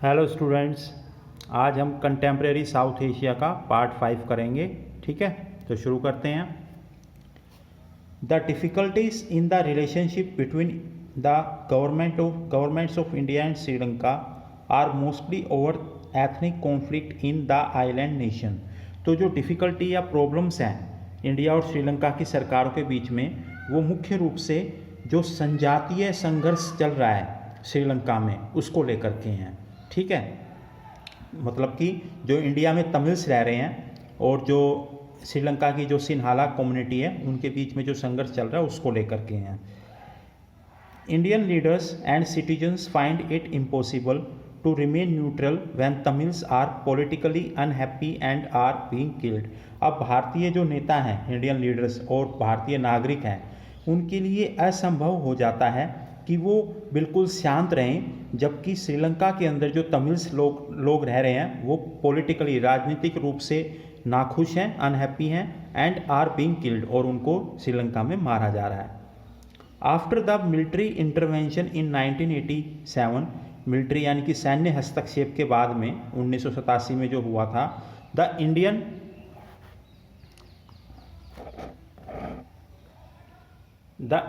Hello students, आज हम contemporary south Asia का पार्ट 5 करेंगे। ठीक है, तो शुरू करते हैं। The difficulties in the relationship between the governments of India and Sri Lanka are mostly over ethnic conflict in the island nation. तो जो डिफ़िकल्टी या प्रॉब्लम्स हैं इंडिया और श्रीलंका की सरकारों के बीच में, वो मुख्य रूप से जो संजातीय संघर्ष चल रहा है श्रीलंका में उसको लेकर के हैं। ठीक है, मतलब कि जो इंडिया में तमिल्स रह रहे हैं और जो श्रीलंका की जो सिन्हाला कम्युनिटी है उनके बीच में जो संघर्ष चल रहा है उसको लेकर के हैं। Indian leaders and citizens find it impossible to remain neutral when Tamils are politically unhappy and are being killed. अब भारतीय जो नेता हैं, इंडियन लीडर्स और भारतीय नागरिक हैं, उनके लिए असंभव हो जाता है कि वो बिल्कुल शांत रहें, जबकि श्रीलंका के अंदर जो तमिल्स लोग रह रहे हैं वो पॉलिटिकली राजनीतिक रूप से नाखुश हैं, अनहैप्पी हैं एंड आर बीइंग किल्ड, और उनको श्रीलंका में मारा जा रहा है। After the military intervention in 1987, military यानी कि सैन्य हस्तक्षेप के बाद में 1987 में जो हुआ था, the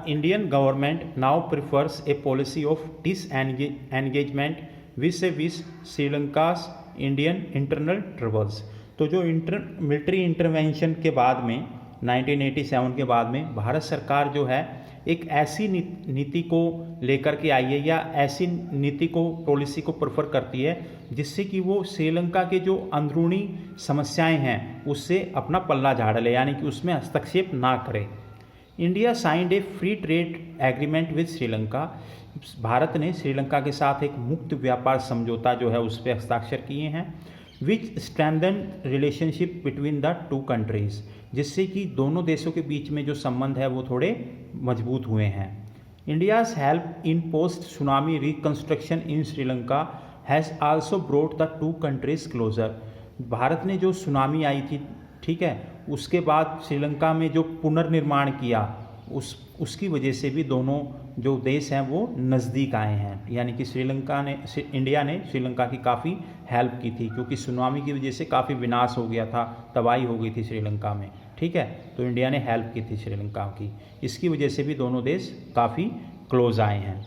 Indian government now prefers a policy of disengagement vis-a-vis Sri Lanka's Indian internal troubles। तो जो मिलिट्री इंटरवेंशन के बाद में 1987 के बाद में भारत सरकार जो है एक ऐसी नीति को लेकर के आई है या ऐसी नीति को, पॉलिसी को प्रेफर करती है जिससे कि वो श्रीलंका के जो अंदरूनी समस्याएं हैं उससे अपना पल्ला झाड़ ले, यानी कि उसमें हस्तक्षेप ना करे। India signed A free trade agreement with Sri Lanka. Bharat ने श्रीलंका के साथ एक मुक्त व्यापार समझौता जो है उस पर हस्ताक्षर किए हैं, which strengthen relationship between the two countries, जिससे कि दोनों देशों के बीच में जो संबंध है वो थोड़े मजबूत हुए हैं। India's help in post tsunami reconstruction in Sri Lanka has also brought the two countries closure. Bharat ने जो सुनामी आई थी, ठीक है, उसके बाद श्रीलंका में जो पुनर्निर्माण किया उसकी वजह से भी दोनों जो देश हैं वो नज़दीक आए हैं, यानी कि इंडिया ने श्रीलंका की काफ़ी हेल्प की थी, क्योंकि सुनामी की वजह से काफ़ी विनाश हो गया था, तबाही हो गई थी श्रीलंका में। ठीक है, तो इंडिया ने हेल्प की थी श्रीलंका की, इसकी वजह से भी दोनों देश काफ़ी क्लोज आए हैं।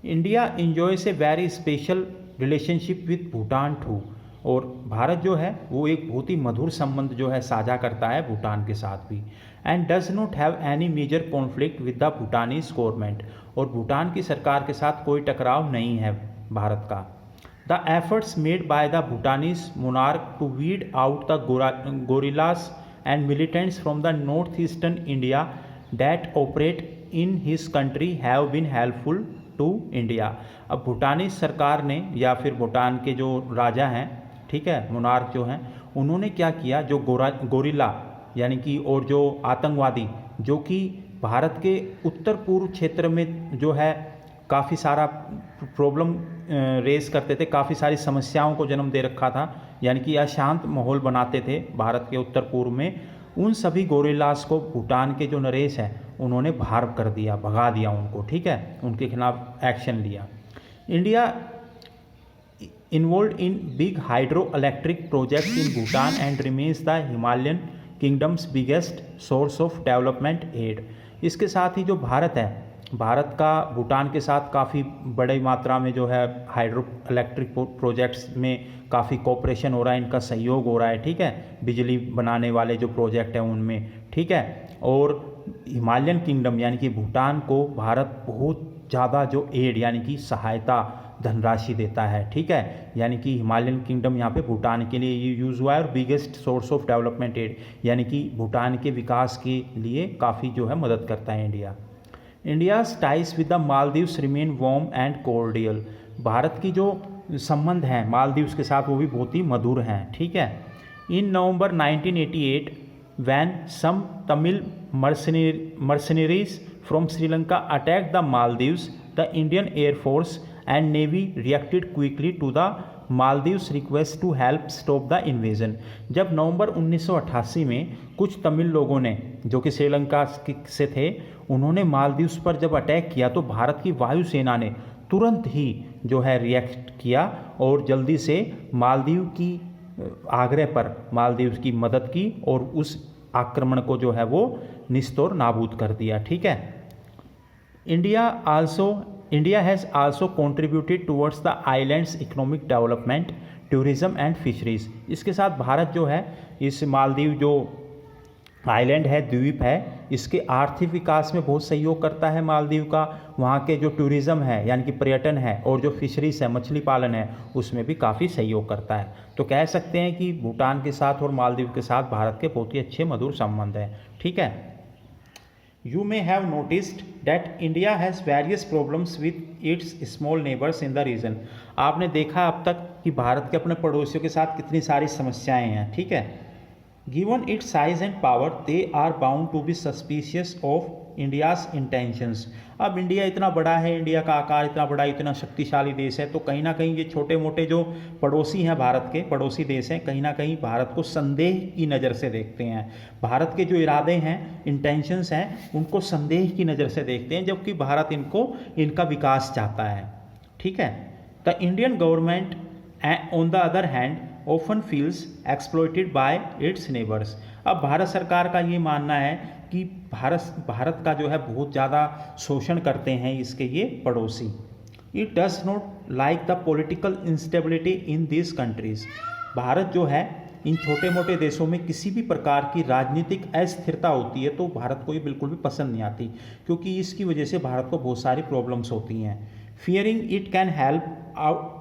India enjoys a very special relationship with Bhutan too. और भारत जो है वो एक बहुत ही मधुर संबंध जो है साझा करता है भूटान के साथ भी। And does not have any major conflict with the Bhutanese government. और भूटान की सरकार के साथ कोई टकराव नहीं है भारत का। The efforts made by the Bhutanese monarch to weed out the guerrillas and militants from the north eastern India that operate in his country have been helpful to India. अब भूटानी सरकार ने या फिर भूटान के जो राजा हैं, ठीक है, मोनार्क जो हैं, उन्होंने क्या किया, जो गोरिल्ला यानी कि और जो आतंकवादी जो कि भारत के उत्तर पूर्व क्षेत्र में जो है काफ़ी सारा प्रॉब्लम रेस करते थे, काफ़ी सारी समस्याओं को जन्म दे रखा था, यानी कि अशांत माहौल बनाते थे भारत के उत्तर पूर्व में, उन सभी गोरिल्लास को भूटान के जो नरेश हैं उन्होंने बाहर कर दिया, भगा दिया उनको। ठीक है, उनके खिलाफ एक्शन लिया। India involved in big hydroelectric projects in Bhutan and remains the Himalayan kingdom's biggest source of development aid। इसके साथ ही जो भारत है, भारत का भूटान के साथ काफ़ी बड़ी मात्रा में जो है हाइड्रो इलेक्ट्रिक प्रोजेक्ट्स में काफ़ी कोऑपरेशन हो रहा है, इनका सहयोग हो रहा है। ठीक है, बिजली बनाने वाले जो प्रोजेक्ट हैं उनमें। ठीक है, और हिमालयन किंगडम यानी कि भूटान को भारत बहुत ज़्यादा जो एड यानी कि सहायता धनराशि देता है। ठीक है, यानी कि हिमालयन किंगडम यहाँ पे भूटान के लिए ये यूज़ हुआ है, और biggest source of development aid यानी कि भूटान के विकास के लिए काफ़ी जो है मदद करता है India. India's ties with the Maldives remain warm and cordial. Bharat की जो संबंध हैं मालदीव्स के साथ वो भी बहुत ही मधुर हैं। ठीक है, in November 1988 when some Tamil mercenaries from Sri Lanka attacked the Maldives, the Indian Air Force and Navy reacted quickly to the Maldives request to help stop the invasion। जब नवंबर 1988 में कुछ तमिल लोगों ने जो कि श्रीलंका से थे, उन्होंने मालदीव्स पर जब अटैक किया तो भारत की वायुसेना ने तुरंत ही जो है रिएक्ट किया और जल्दी से मालदीव की आग्रह पर मालदीव की मदद की और उस आक्रमण को जो है वो निस्तोर नाबूद कर दिया। ठीक है। India has also contributed towards the island's economic development, tourism and fisheries। इसके साथ भारत जो है इस मालदीव जो आइलैंड है, द्वीप है, इसके आर्थिक विकास में बहुत सहयोग करता है मालदीव का। वहाँ के जो टूरिज़्म है यानी कि पर्यटन है और जो फिशरीज है, मछली पालन है, उसमें भी काफ़ी सहयोग करता है। तो कह सकते हैं कि भूटान के साथ और मालदीव के साथ भारत के बहुत ही अच्छे मधुर संबंध हैं। ठीक है। You may have noticed that India has various problems with its small neighbors in the region। आपने देखा अब तक कि भारत के अपने पड़ोसियों के साथ कितनी सारी समस्याएं हैं। ठीक है। Given its size and power, they are bound to be suspicious of India's intentions। अब इंडिया इतना बड़ा है, इंडिया का आकार इतना बड़ा, इतना शक्तिशाली देश है, तो कहीं ना कहीं ये छोटे मोटे जो पड़ोसी हैं, भारत के पड़ोसी देश हैं, कहीं ना कहीं भारत को संदेह की नज़र से देखते हैं। भारत के जो इरादे हैं, इंटेंशंस हैं, उनको संदेह की नज़र से देखते हैं, जबकि भारत इनका विकास चाहता है। ठीक है। The Indian government on the other hand often feels exploited by its neighbors। अब भारत सरकार का ये मानना है कि भारत का जो है बहुत ज़्यादा शोषण करते हैं इसके ये पड़ोसी। It does not like the political instability in these countries। Bharat जो है इन छोटे मोटे देशों में किसी भी प्रकार की राजनीतिक अस्थिरता होती है तो भारत को ये बिल्कुल भी पसंद नहीं आती, क्योंकि इसकी वजह से भारत को बहुत सारी प्रॉब्लम्स होती हैं। Fearing it can help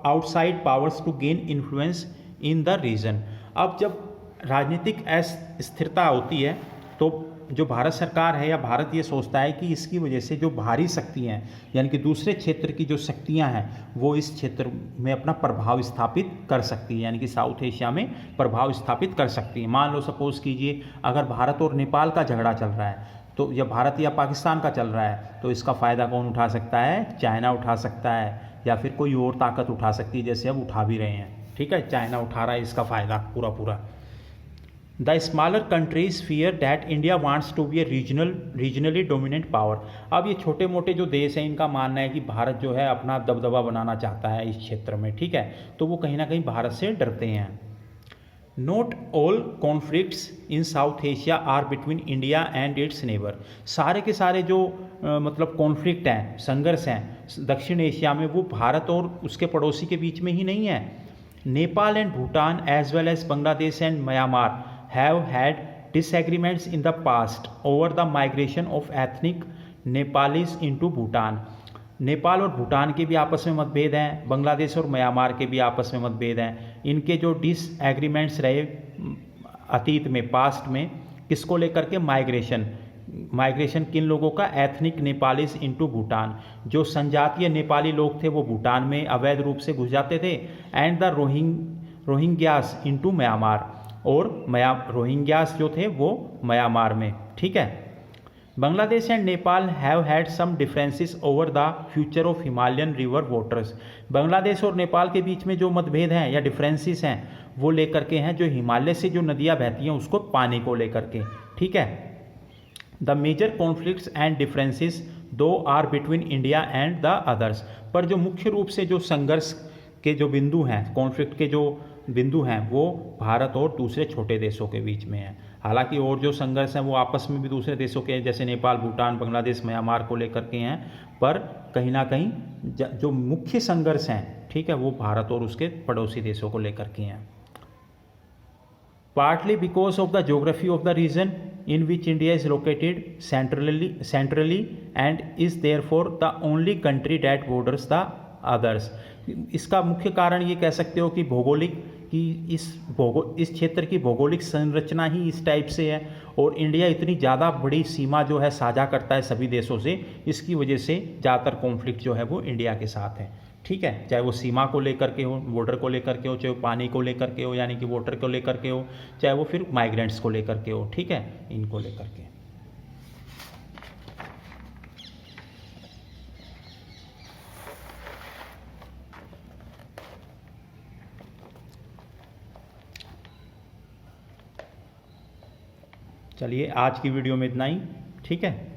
outside powers to gain influence in the region. अब जब राजनीतिक अस्थिरता होती है तो जो भारत सरकार है या भारत ये सोचता है कि इसकी वजह से जो बाहरी शक्तियाँ हैं यानी कि दूसरे क्षेत्र की जो शक्तियाँ हैं वो इस क्षेत्र में अपना प्रभाव स्थापित कर सकती है, यानी कि साउथ एशिया में प्रभाव स्थापित कर सकती है। मान लो सपोज कीजिए अगर भारत और नेपाल का झगड़ा चल रहा है तो या भारत या पाकिस्तान का चल रहा है तो इसका फ़ायदा कौन उठा सकता है? चाइना उठा सकता है या फिर कोई और ताकत उठा सकती है, जैसे अब उठा भी रहे हैं। ठीक है। चाइना उठा रहा है इसका फ़ायदा पूरा। The smaller countries fear that India wants to be a regionally dominant power. अब ये छोटे मोटे जो देश हैं इनका मानना है कि भारत जो है अपना दबदबा बनाना चाहता है इस क्षेत्र में। ठीक है। तो वो कहीं ना कहीं भारत से डरते हैं। Not all conflicts in South Asia are between India and its neighbour. सारे के सारे जो मतलब कॉन्फ्लिक्ट हैं, संघर्ष हैं दक्षिण एशिया में, वो भारत और उसके पड़ोसी के बीच में ही नहीं है। Nepal and Bhutan as well as Bangladesh and Myanmar have had disagreements in the past over the migration of ethnic Nepalis into Bhutan। Nepal और भूटान के भी आपस में मतभेद हैं, बांग्लादेश और म्यांमार के भी आपस में मतभेद हैं। इनके जो डिसएग्रीमेंट्स रहे अतीत में, पास्ट में, किसको लेकर के? माइग्रेशन किन लोगों का? Ethnic Nepalese into Bhutan. जो संजातीय नेपाली लोग थे वो भूटान में अवैध रूप से घुस जाते थे। And the Rohingyas into Myanmar, और रोहिंग्यास जो थे वो म्यांमार में। ठीक है। Bangladesh and Nepal have had some differences over the future of Himalayan river waters. Bangladesh और नेपाल के बीच में जो मतभेद हैं या डिफरेंसेस हैं वो लेकर के हैं जो हिमालय से जो नदियाँ बहती हैं उसको पानी को लेकर के। ठीक है। The major conflicts and differences do are between India and the others. पर जो मुख्य रूप से जो संघर्ष के जो बिंदु हैं, कॉन्फ्लिक्ट के जो बिंदु हैं, वो भारत और दूसरे छोटे देशों के बीच में हैं। हालांकि और जो संघर्ष हैं वो आपस में भी दूसरे देशों के जैसे नेपाल, भूटान, बांग्लादेश, म्यांमार को लेकर के हैं, पर कहीं ना कहीं जो मुख्य संघर्ष हैं, ठीक है, वो भारत और उसके पड़ोसी देशों को लेकर के हैं। Partly because of the geography of the region in which India is located centrally and is therefore the only country that borders the others। इसका मुख्य कारण ये कह सकते हो कि भौगोलिक कि इस क्षेत्र की भौगोलिक संरचना ही इस टाइप से है और इंडिया इतनी ज़्यादा बड़ी सीमा जो है साझा करता है सभी देशों से, इसकी वजह से ज़्यादातर कॉन्फ्लिक्ट जो है वो इंडिया के साथ है। ठीक है। चाहे वो सीमा को लेकर के हो, बॉर्डर को लेकर के हो, चाहे वो पानी को लेकर के हो यानी कि वाटर को लेकर के हो, चाहे वो फिर माइग्रेंट्स को लेकर के हो। ठीक है। इनको लेकर के चलिए आज की वीडियो में इतना ही। ठीक है।